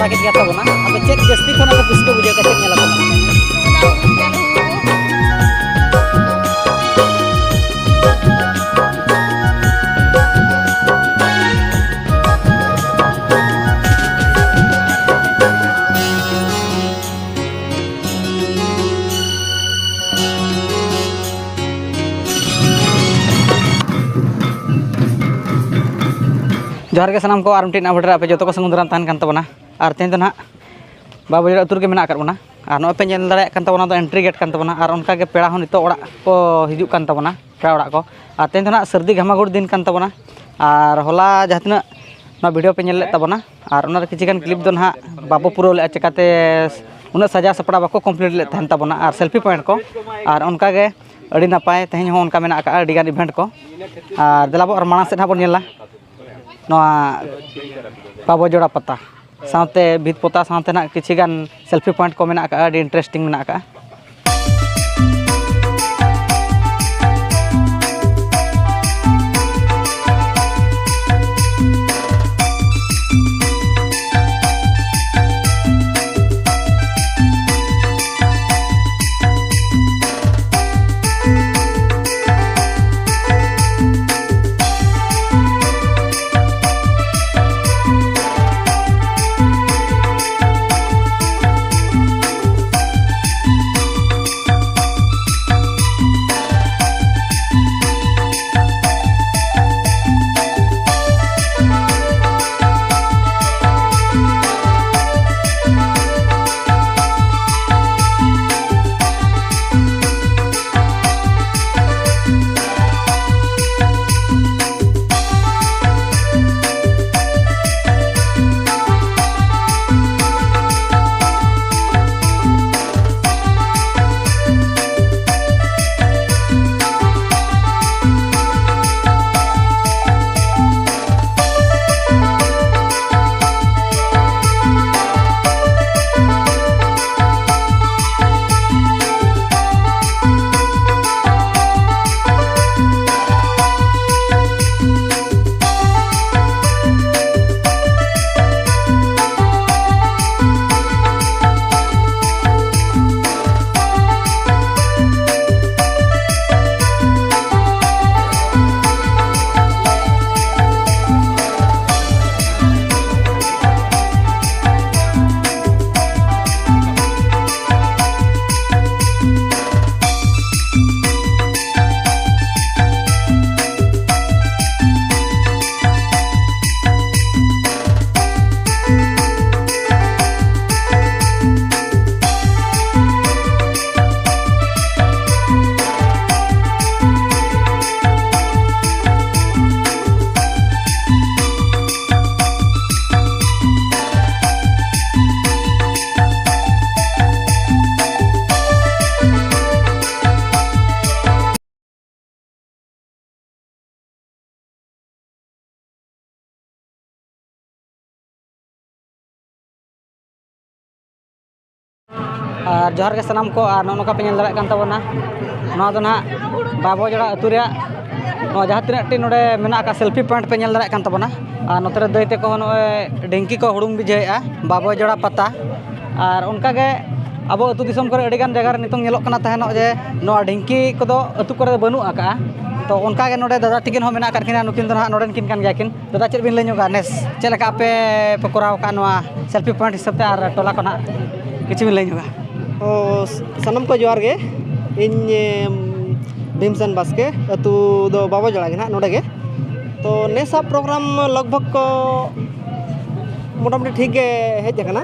बड़ा के गया तबना अब चेक जस्ती खना को कुछ को बुझे का चेक नेला जोहार के सामान को आर मिट्टी बड़ा पे जो को समुद्रान तहन कान तबना और तेन ना बाबूजी अतुर के मेना करबना और नॉ पे नेल दाड़े कान तबना तो एंट्री गेट कान तबना और उनका के पेड़ा हो नितो ओड़ा को हिजु कान तबना पेड़ा ओड़ा को और तेन ना सर्दी घामागुड़ दिन कान तबना और होला जहां ना वीडियो पे नेल तबना और उना किछि गान क्लिप दो ना बाबू पुरो ले चकाते उना सजा सपड़ा बाको कंप्लीट ले तहन तबना और सेल्फी पॉइंट को और उनका के अड़ी नपाय तेहन हो उनका मेना का अड़ी गान इवेंट को और देलाबो और माना से ना बन नेला बाबो जोड़ा पता साथे भीत पोता साथे ना किछि गान सेल्फी पॉइंट को मेना का इंटरेस्टिंग मेना का और जोहार के सामान को और नौका पे दाड़ा कान तबना ना बाबो जोड़ा अतु रे जहाँ तीन टी नोडे मेना का सेल्फी पॉइंट पे दाड़ा कान तबना और नोते दैते को नोए ढेंकी को हुड़ुंग बिझेआ बाबो जोड़ा पता और उनका के अब अतु दिसम करे अड़ीगान जगह नितों नेलोक कना तहनो जे नोआ ढेंकी को अतु करे बनू आका तो उनका के नोडे दादा तिकिन हो मेना करकिना नुकिन दो नोडन किन कान गयाकिन दादा चेक बिन लैñoगा नेस चेलका पे पकोराव का नोआ सेल्फी पॉइंट हिसाब ते और टोला को ना किछि बिन लैñoगा सनम को जोहार गे इन भीमसन बास्के अतु दो बाबो जोड़ा गे ना नोडे गे तो नेसा प्रोग्राम लगभग को मोटामुटी ठीक गे हेज अकना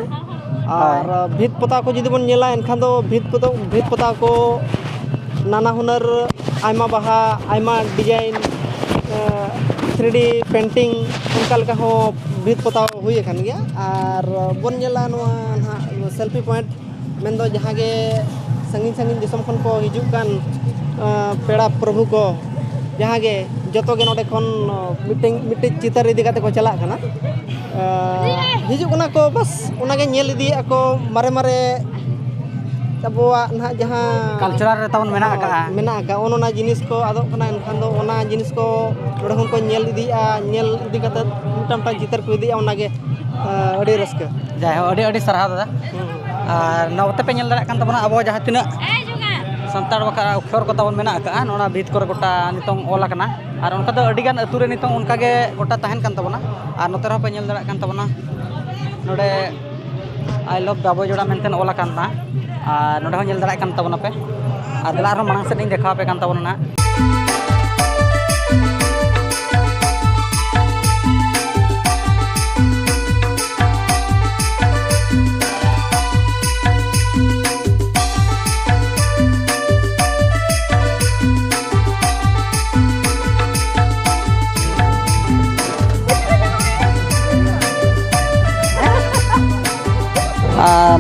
और भीत पता को जुदी बन नेला एनखान दो भीत पता को नाना हुनर आयमा बाहा आयमा डिजाइन 3D पेंटिंग उनका लेका हो भीत पता हुई अकन गया और बन नेला नोआ ना सेल्फी पॉइंट मेन दो जहाँ गे संगीन संगीन दिसम खन को हिजुक कान पेड़ा प्रभु को जहाँ गे जतो गे नोडे खन मिटिंग चितर इदी काते को चला कना हिजुक कना को बस उना गे नेल इदी ako मारे मारे abuwa nah jaha cultural re tabon mena ka mena ka ona jinis ko adok kana enkhan do ona jinis ko node hon ko nyel idi kata mitam jitar ko idi ona ge adi raska jai ho adi sarha dada ar note pe nyel darak kan tabona abo jaha tina santar baka ukhor ko tabon mena ka ona bhit kore gota nitong ola kana ar onka do adi gan ature nitong onka ge gota tahen kan tabona ar note ro pe nyel darak kan tabona node I love Babo Joda menten ola kan na ar node ho nyel darak kan tabona pe ar dala ro manang set ing dekha pe kan tabona na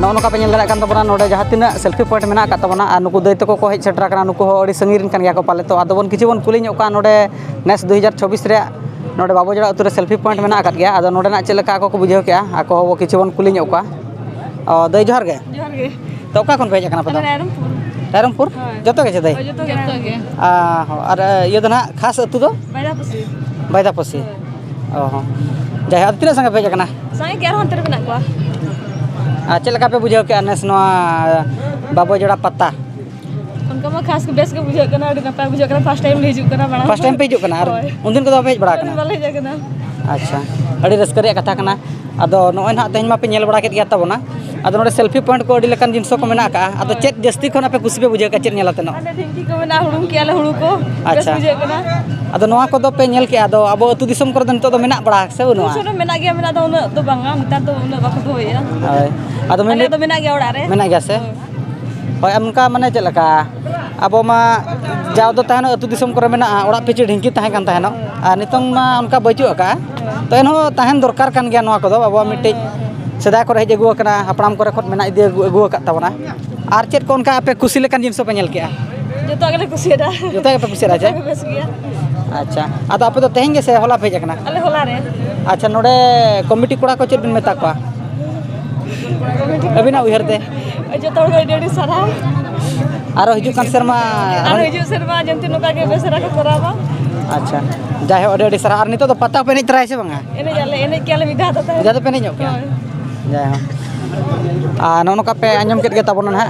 नौका पे nyel darak kan tabona node jaha tina selfie point mena ka tabona ar nuku dai teko ko hej setera kana nuku ho adi sangirin kan ya ko pale to adobon kichi bon kuli nyok ka node nes 2024 re node Babo Joda ature selfie point mena akat gya ado node na chelaka ako ko bujhau kya ako kichi bon kuli nyok ka dai johar ge to ka kon pe kana pa do Rampur joto ge dai joto ge ar ye do na khas atu do Baidapasi oh jai ad tina sange pe kana sange ke arhon ter mena ko चल का पे बुझाओ के नेस Babo Joda पत्ता उनका मा खास के base के बुझे कना अडी नपा बुझे कना फर्स्ट टाइम ले हिजु कना बना फर्स्ट टाइम पे हिजु कना और उन दिन को पे बड़ा कना बले जा कना अच्छा अडी रस्कर रे कथा कना अदो नोय ना तेन मा पे नेल बड़ा के गया तबना अदो नोडे सेल्फी पॉइंट को अडी लेकन जिनसो को मेना का अदो चेक जस्ती खना पे खुशी पे बुझे का चेक नेलाते न अने ढिंकी को मेना हुड़ुम के आले हुड़ु को बेस अच्छा बुझे कना अदो नोआ को दो पे नेल के अदो अब अतु दिसम कर दन तो दो मेना बड़ा से उनवा सुनो मेना गया मेना तो उन तो बांगा मिता तो उन बाको दोया हाय अदो मेना तो मेना गया ओड़ा रे मेना गया से होय अमका माने चलका abo ma jaw do taheno atu disam kore mena orak pichi ढिंकी tahen kan taheno ar nitong ma onka baju ka to enho tahen dorkar kan gya noa ko do abo miti seda kore hej agu kana hapram kore khot mena ide agu ka tabona ar chet ko onka ape kusi lekan jinso pe nyel kea joto agale kusi da joto ape kusi raja base गया अच्छा ado ape do tehen ge se hola pe jakna अले होला रे अच्छा नोडे committee कोड़ा को चेत बिन मेता को अबिना उहरते joto गो डेडी सारा आरो हिजु kan serma आरो हिजु सेरवा जंती नोका के बेसरा को करावा अच्छा जाय हो अडी सरा ar nito do pata pe ni trai se banga ene के आले विधा था Jatuh pe nyok ya. Jaya. Nono kape anyam ket kita tabona ha.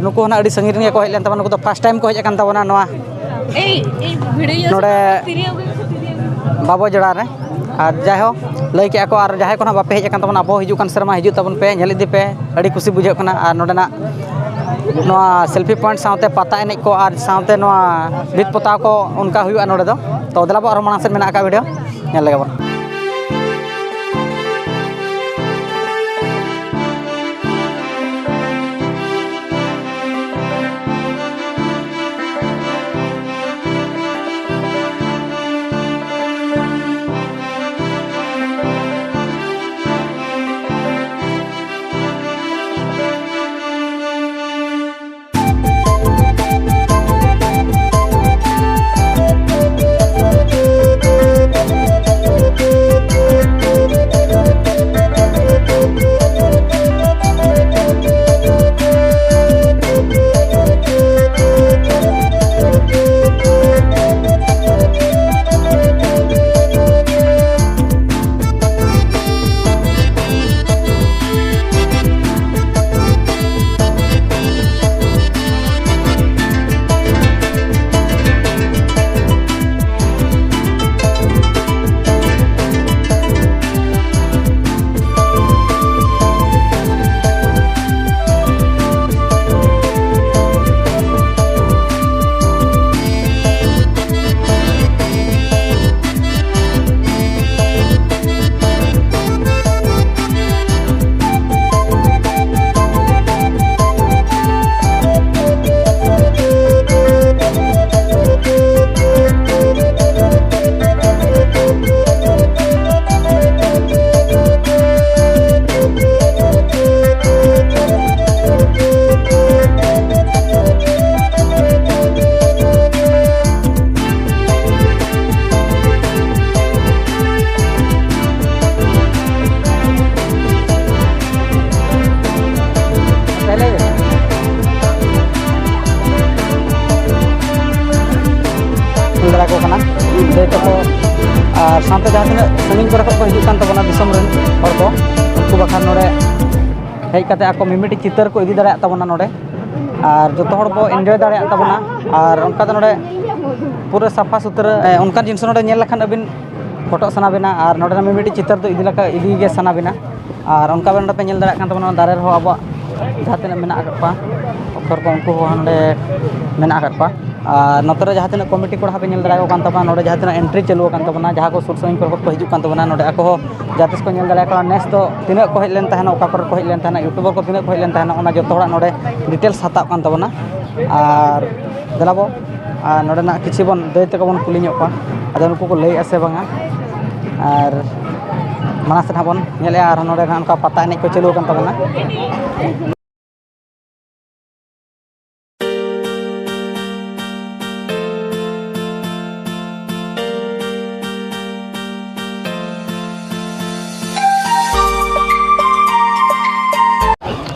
Nuku na adi sangir ni ko hej len tabona nuku to first time ko hej akan tabona noa. video Node Babo Joda re. Jai ho lay ke ako ar jahay ko na bape hej akan tabona abo hiju kan serma hiju tabon pe nyel idi pe adi kusi bujhe kana ar node na noa selfie point saute pata enek ko ar saute noa bit pota ko unka huyu node do. To dela bo ar manang set mena ka video nyel lagi bon. तको और साथ जहाँ तीन साᱺगीन को हिजुक कान ताबोना दिसम rain हर को उनको बाखान नोडे hedge काते आको मिमिटी चितर को इदी दाड़े ताबोना नोडे और जो हर को एनजॉय दाड़े ताबोना और उनका नोडे पूरा साफा सुथरा उनका जिनिस नोडे नेल लखान अबिन फोटो साना बिना और नोडे मिमिटी चितर तो इदी गे साना बिना और उनका नोडे पे नेल दाड़े कान ताबोना दारे रहो अब जहाँ तीन मेना आकपा अक्षर को उनको नोडे मेना आकपा और नोतरे जहाँ तीन कमिटी कोड़ा पे नेल दाड़े कान ताबोना नोडे जहाँ तीन एंट्री चालू कान ताबोना जहाँ को सुर साᱺगीन को हिजुक कान ताबोना नोडे आको जहाँ तिस को नेल दाड़े का नेक्स्ट तो तीना को हेज लेन तहना ओका पर को हेज लेन तहना यूट्यूबर को तीना को हेज लेन तहना ओना जतो हड़ा नोडे डिटेल्स हताव कान ताबोना और देलाबो नोडे ना किछि बन दै तक बन कुली ᱧᱚᱜ ᱠᱚᱣᱟ ᱟᱫᱚ ᱱᱩᱠᱩ ᱠᱚ ᱞᱟᱹᱭ ᱟᱥᱮ ᱵᱟᱝᱟ ᱟᱨ ᱢᱟᱲᱟᱝ ᱥᱮᱫ ᱵᱚᱱ ᱧᱮᱞᱮᱜᱼᱟ ᱟᱨ ᱱᱚᱰᱮ ᱚᱱᱠᱟ ᱯᱟᱛᱟ ᱮᱱᱮᱡ ᱠᱚ ᱪᱟᱹᱞᱩ ᱟᱠᱟᱱ ᱛᱟᱵᱚᱱᱟ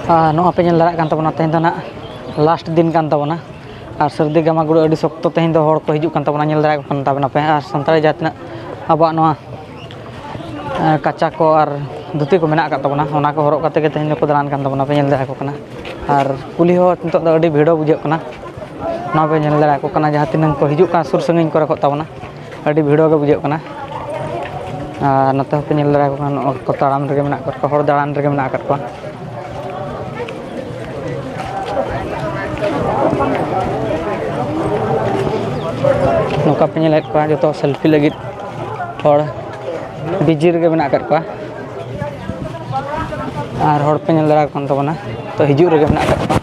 नोआ पे नेल दाड़े कान ताबोना तेहें दो ना लास्ट दिन कान ताबोना और सर्दी गामागुड़ो अड़ी शक्तो तेहें दो हड़ को हिजुक कान ताबोना नेल दाड़े कान ताबोना पे और सानताली जहाँ तीना आबोआग नोआ कच्चा को और धुती को मेना आकाद ताबोना ओना को हरक काते गे तेहें दो दाड़ान कान ताबोना पे नेल दाड़े को कना और कुली हो नितोग दो अड़ी भिड़ो बुझाग कना नोआ पे नेल दाड़े को कना जहाँ तीन को हिजुक कान सुर साᱺगीन को ताबोना अड़ी भिड़ो गे बुझाग कना और नते पे नेल दाड़े को कना को ताड़ाम रेगे मेना आकाद को हड़ दाड़ान रेगे मेना आकाद को नौका पे नेल को जो सेल्फी लगी हड़ बिजी रेगे मेना आकाद को और हड़ पे नेल दाड़े कान ताबोना तो हिजुक रेगे मेना आकाद को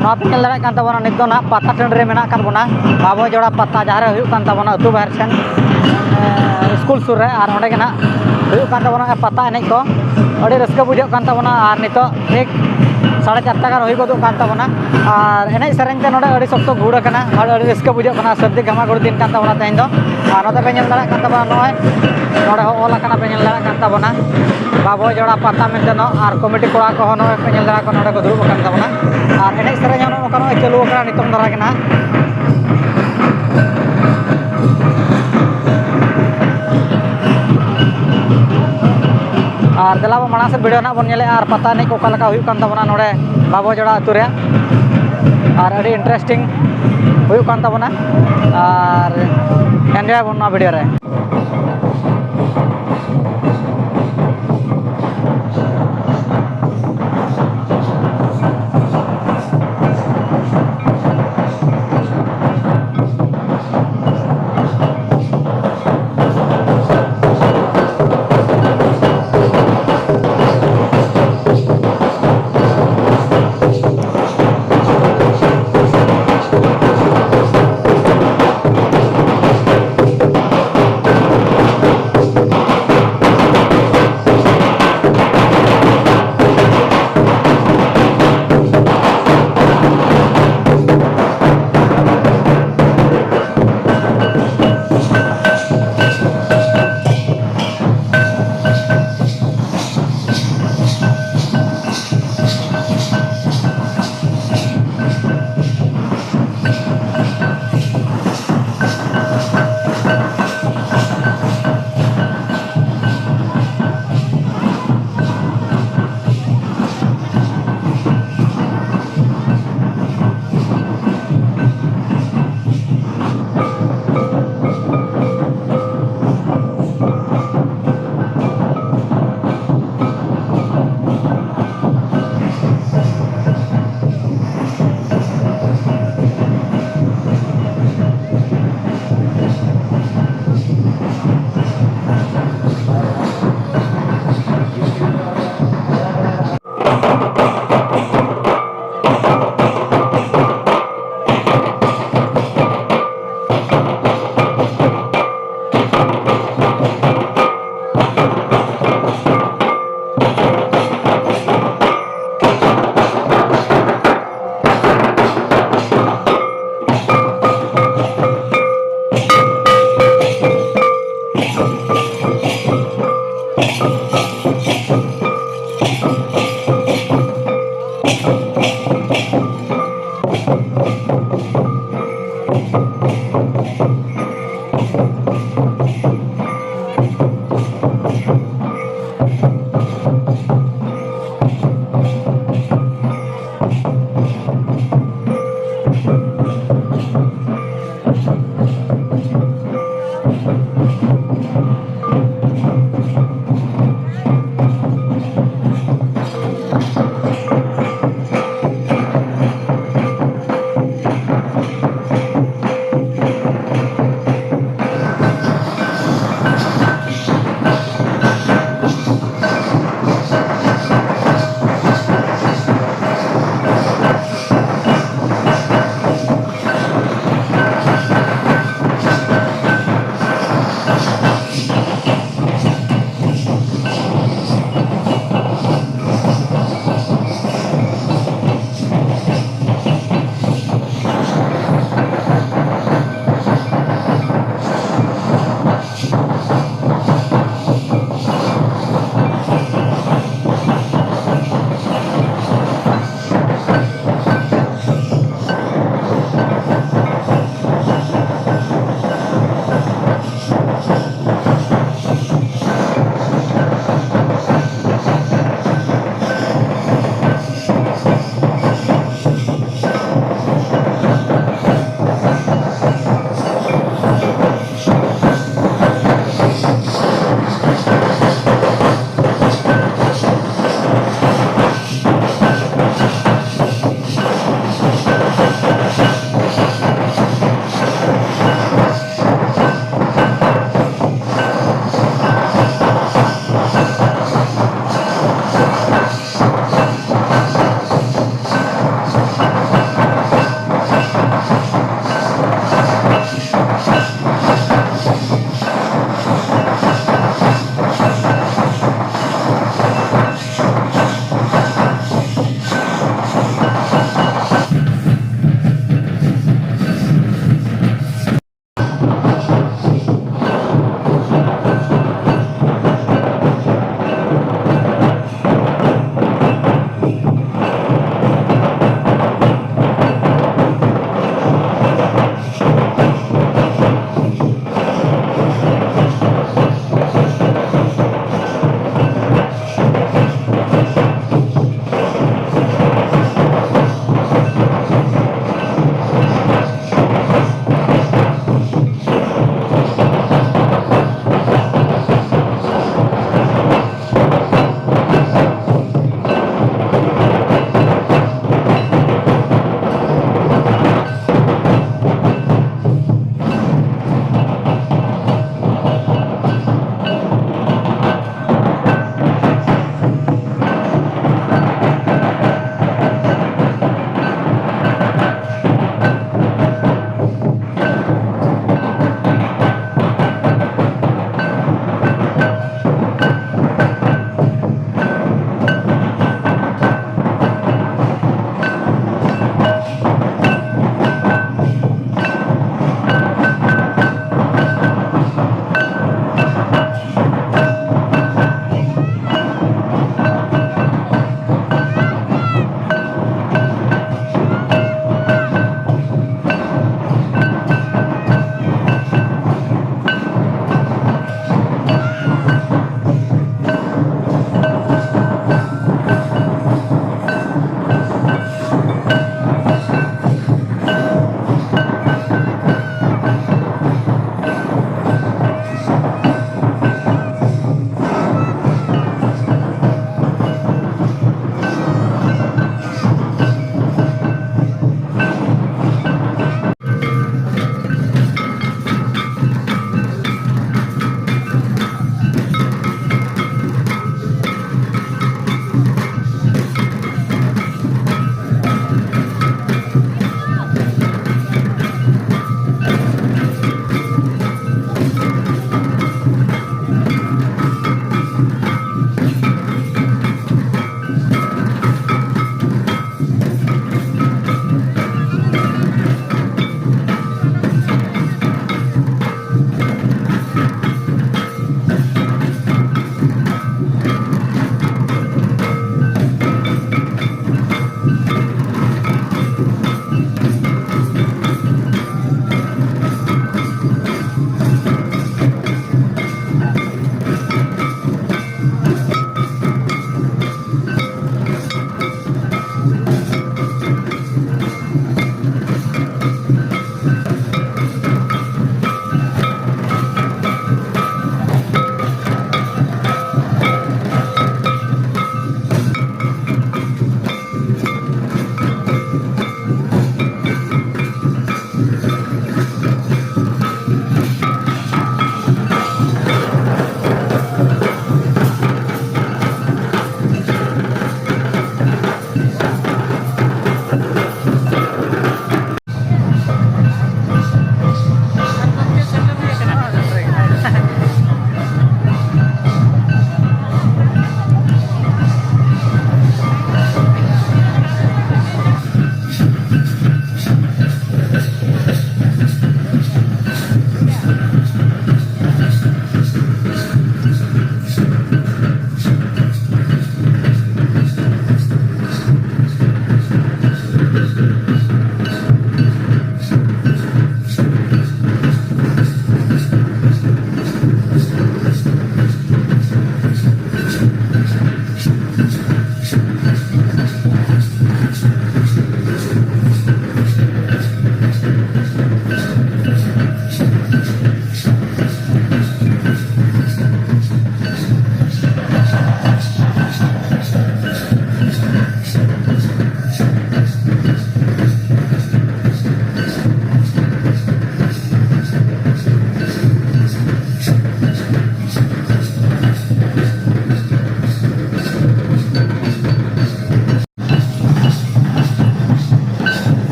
नवा पे नेल दाड़े कान ताबोना नित दो ना पता टंड रे मेना कान बोना बाबो जोड़ा पता जहाँ रे हुयुग कान ताबोना अतु बाहर सेन स्कूल सुर रे और ओंडे गे ना हुयुग कान ताबोना पता एनेज को अड़ी रस्का बुझाग कान ताबोना और नितो ठीक 4:30 गान हुई गदुग कान ताबोना और एनेज सेरेñ ते नोडे अड़ी सख्तो गुड़ आकना और अड़ी रस्का बुझाग कना सर्दी गामागुड़ दिन कान ताबोना तेहें दो और नोते पे नेल दाड़े कान ताबोना नोय नोडे हो ऑल आकना पे नेल दाड़े कान ताबोना बाबो जोड़ा पता मेनते नो और कमिटी कोड़ा को हो नोय पे नेल दाड़े को नोडे को दुरुब कान ताबोना और एनेज सेरेñ हो नोका नोय चालू आकना नितोंग दारा गे ना और देलाबो माड़ा से वीडियो ना बन नेले और पता नहीं को लका हुयुग कान ताबोना नोडे बाबो जोड़ा अतु रे और अड़ी इंटरेस्टिंग हुयुग कान ताबोना और एंजॉय बन ना वीडियो रे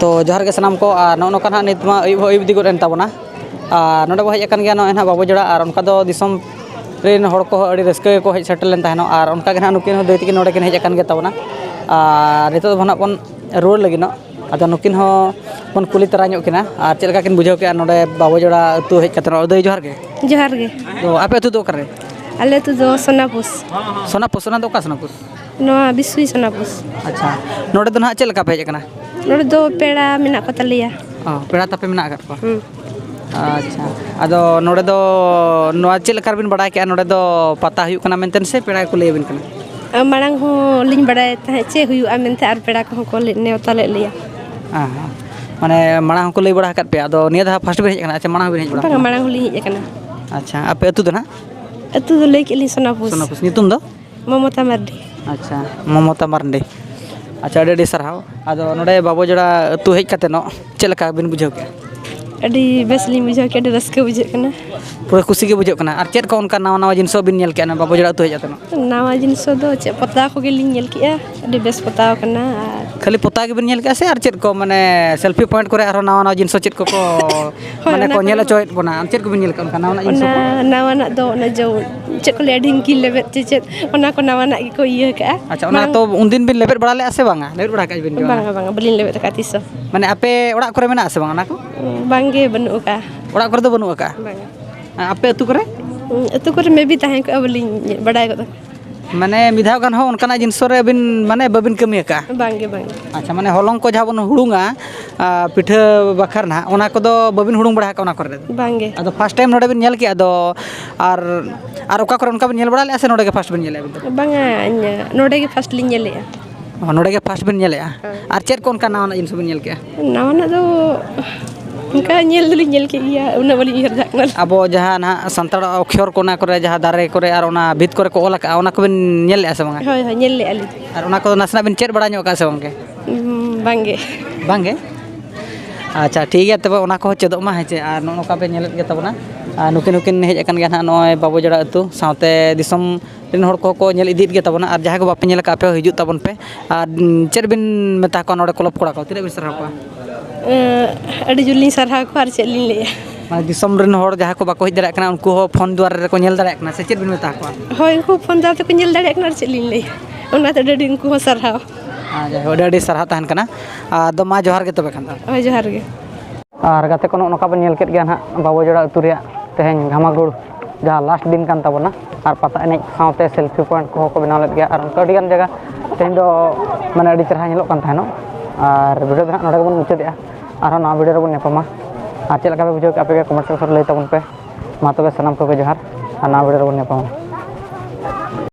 तो जोहार के सनाम को और नौका ना नित मा अयुब दिगोर एन ताबोना और नोडे हेज अकान गया नोय ना बाबू जोड़ा और उनका दो दिसम रेन हड़ को अड़ी रस्के को हेज सेटल लेन ताहेनो और उनका के ना नुकिन हो दैति के नोडे किन हेज अकान गया ताबोना और नितो बना पन रोड लगिनो अदो नुकिन हो पन कुली तरा ᱧᱚᱜ किना और चेलका किन बुझाव के नोडे बाबू जोड़ा अतु हेज कतनो अदय जोहार के तो आपे अतु दो करे आले तो दो सोनापुस सोना दो का सोनापुस नोआ बिसुई सोनापुस अच्छा नोडे दो ना चेलका पे हेज अकाना नोडे दो पेड़ा मेना को तलिया पेड़ा तापे मेना अकात को अच्छा अदो नोडे दो नोआ चेलकार बिन बड़ा के नोडे दो पता हुयु कना मेंतन से पेड़ा को लेबिन कना मांग हो लिंग बड़ा तहे चे हुयु आमेनते आर पेड़ा को को नेवता ले लिया माने मांग को ले बड़ा हकत पे अदो निया दा फर्स्ट बिन हेज कना अच्छा मांग बिन हेज बड़ा मांग हो लिंग हेज कना अच्छा आपे अतु दो ना अतु दो लेके ली सोनापुस नितुम दो ममता मर्डी अच्छा ममता मारंडे अच्छा अड़ी सरहाव अदो नोडे बाबू जोड़ा अतु हेज कते नो चेलका बिन बुझाव के अड़ी बेस लिंग बुझाव के अड़ी रस्के बुझे कना पूरा खुशी के बुझाव कना और चेद को उनका नवा नवा जिनसो बिन नेल के ना बाबू जोड़ा अतु हेज अतनो नवा जिनिस दो चे पता को के लिंग नेल किया अड़ी बेस पता कना खाली पोता के बिन नेल के से और चेद को माने सेल्फी पॉइंट करे और नवा नवा जिनसो चेद को माने को नेल चोयत बना चेद को बिन नेल का उनका नवा नवा जिनसो नवा ना दो ना जो चेक को लेडिंग की लेबे चे ओना को नवा ना को इया का अच्छा ओना तो उन दिन बिन लेबेट बड़ा ले आसे बांगा लेबेट बड़ा का बिन जो बांगा बांगा बलिन लेबे का तिसो माने आपे ओड़ा करे मेना आसे बांगा ना को बांगे बनु का ओड़ा करे दो बनु का बांगा आपे अतु करे अतु करे में भी ताहे को बलिन बड़ा को माने मिधाव गान हो उनका जिनसो रे बिन माने बबिन कमी का बांगे बांगे अच्छा माने हलंग को जहां बन हुड़ुंगा पिठा बखर ना ओना को दो बबिन हुड़ुंग बड़ा का ओना करे बांगे अदो फर्स्ट टाइम नोडे बिन नेल के अदो और ओका करे उनका बिन नेल बड़ा ले से नोडे के फर्स्ट बिन नेल बिन बांगा नोडे के फर्स्ट लिंग ले नोडे के फर्स्ट बिन नेल और चेद को उनका नाव ना जिनसो बिन नेल के नाव ना दो उनका नेल दली नेल के इया उना बली इहर जाकनल अब जहां ना संताड़ अक्षर कोना करे जहां दारे करे और ओना भित करे को ओला का ओना को बिन नेल ले से बांगा होय होय नेल ले आली और ओना को नासना बिन चेद बड़ा ᱧᱚᱜ का से बांगे बांगे बांगे अच्छा ठीक है तब ओना को चेदो मा हेचे और नोका पे नेलत गे तबना नुकिन हेज अकन गया ना नय बाबू जोड़ा अतु साथे दिसम रिन हर को नेल इदित गे तबना और जहां को बापे नेल का पे हिजु तबन पे और चेद बिन मेता को नोडे क्लब कोड़ा को तिरे बिन सरहा को अड़ी जुलिन सरहा को और चेलिन ले माने दिसम रिन हर जहां को बाको हिज दाड़ा कना उनको हो फोन द्वारा रे को नेल दाड़ा कना से चेद बिन मेता को होय उनको फोन दाते को नेल दाड़ा कना और चेलिन ले ओना ते डडी उनको हो सरहा अड़ी सरहा तहन कना आदो मा जोहार गे तबे खान होय जोहार गे और गाते को नोका बन नेल केट गया ना बाबू जोड़ा अतु रे तेहेन घामागुड़ जहाँ लास्ट दिन कान ताबोना और पता एने साथे सेल्फी पॉइंट को बनाव लेत गया और उनका अडिगान जगह तेहेन दो माने अड़ी चरहा नेलोक कान थानो और वीडियो दो नोडे बन मुचादेआ और ना वीडियो रे बन नेपमा और चेल का बुझाव के आपे कमेंट सेक्शन लई ताबन पे मा तबे सनाम को जोहार और ना वीडियो रे बन नेपमा।